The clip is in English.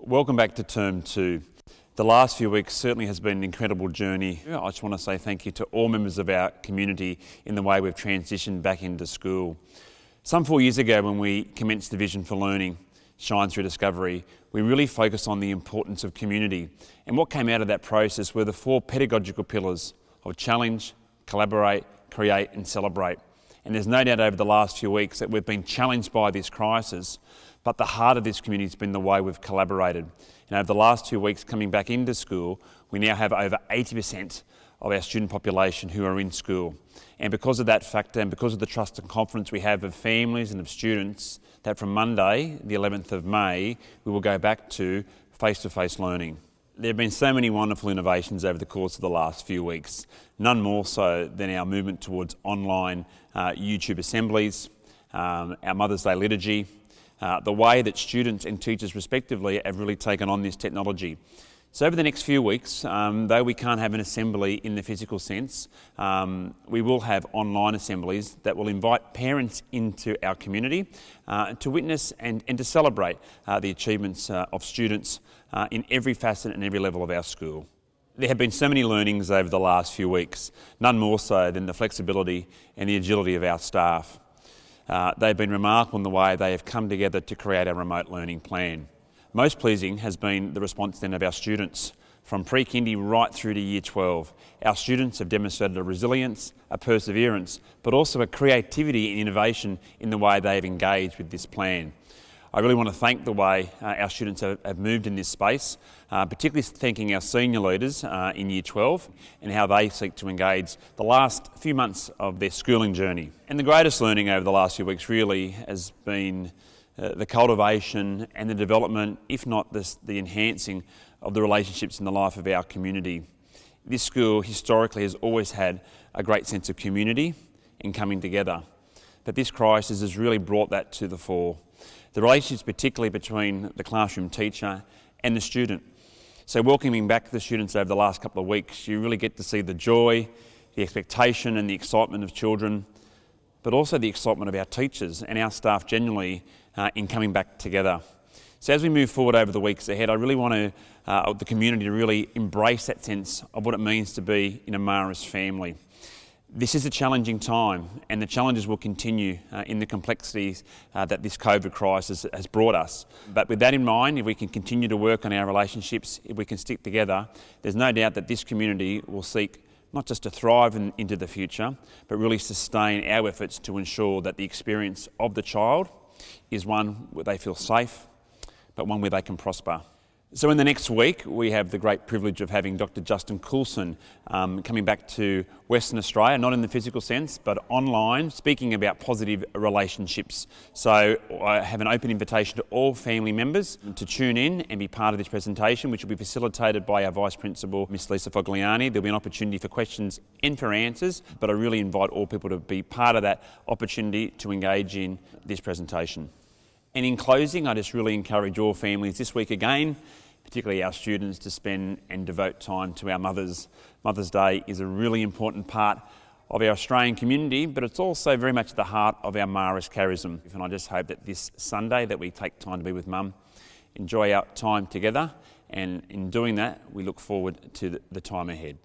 Welcome back to Term 2. The last few weeks certainly has been an incredible journey. I just want to say thank you to all members of our community in the way we've transitioned back into school. Some 4 years ago, when we commenced the Vision for Learning, Shine Through Discovery, we really focused on the importance of community. And what came out of that process were the 4 pedagogical pillars of challenge, collaborate, create and celebrate. And there's no doubt over the last few weeks that we've been challenged by this crisis, but the heart of this community has been the way we've collaborated. And over the last 2 weeks coming back into school, we now have over 80% of our student population who are in school. And because of that factor and because of the trust and confidence we have of families and of students, that from Monday, the 11th of May, we will go back to face-to-face learning. There have been so many wonderful innovations over the course of the last few weeks, none more so than our movement towards online YouTube assemblies, our Mother's Day liturgy, the way that students and teachers respectively have really taken on this technology. So over the next few weeks, though we can't have an assembly in the physical sense, we will have online assemblies that will invite parents into our community to witness and to celebrate the achievements of students in every facet and every level of our school. There have been so many learnings over the last few weeks, none more so than the flexibility and the agility of our staff. They've been remarkable in the way they have come together to create a remote learning plan. Most pleasing has been the response then of our students. From pre-kindy right through to year 12, our students have demonstrated a resilience, a perseverance, but also a creativity and innovation in the way they have engaged with this plan. I really want to thank the way our students have moved in this space, particularly thanking our senior leaders in Year 12 and how they seek to engage the last few months of their schooling journey. And the greatest learning over the last few weeks really has been the cultivation and the development, if not the enhancing of the relationships in the life of our community. This school historically has always had a great sense of community and coming together, but this crisis has really brought that to the fore. The relationships particularly between the classroom teacher and the student. So welcoming back the students over the last couple of weeks, you really get to see the joy, the expectation and the excitement of children, but also the excitement of our teachers and our staff generally in coming back together. So as we move forward over the weeks ahead, I really want the community to really embrace that sense of what it means to be in a Marist family. This is a challenging time, and the challenges will continue in the complexities that this COVID crisis has brought us. But with that in mind, if we can continue to work on our relationships, if we can stick together, there's no doubt that this community will seek not just to thrive into the future, but really sustain our efforts to ensure that the experience of the child is one where they feel safe, but one where they can prosper. So in the next week, we have the great privilege of having Dr. Justin Coulson coming back to Western Australia, not in the physical sense, but online, speaking about positive relationships. So I have an open invitation to all family members to tune in and be part of this presentation, which will be facilitated by our Vice Principal, Miss Lisa Fogliani. There'll be an opportunity for questions and for answers, but I really invite all people to be part of that opportunity to engage in this presentation. And in closing, I just really encourage all families this week again, particularly our students, to spend and devote time to our mothers. Mother's Day is a really important part of our Australian community, but it's also very much at the heart of our Marist charism. And I just hope that this Sunday that we take time to be with Mum, enjoy our time together, and in doing that, we look forward to the time ahead.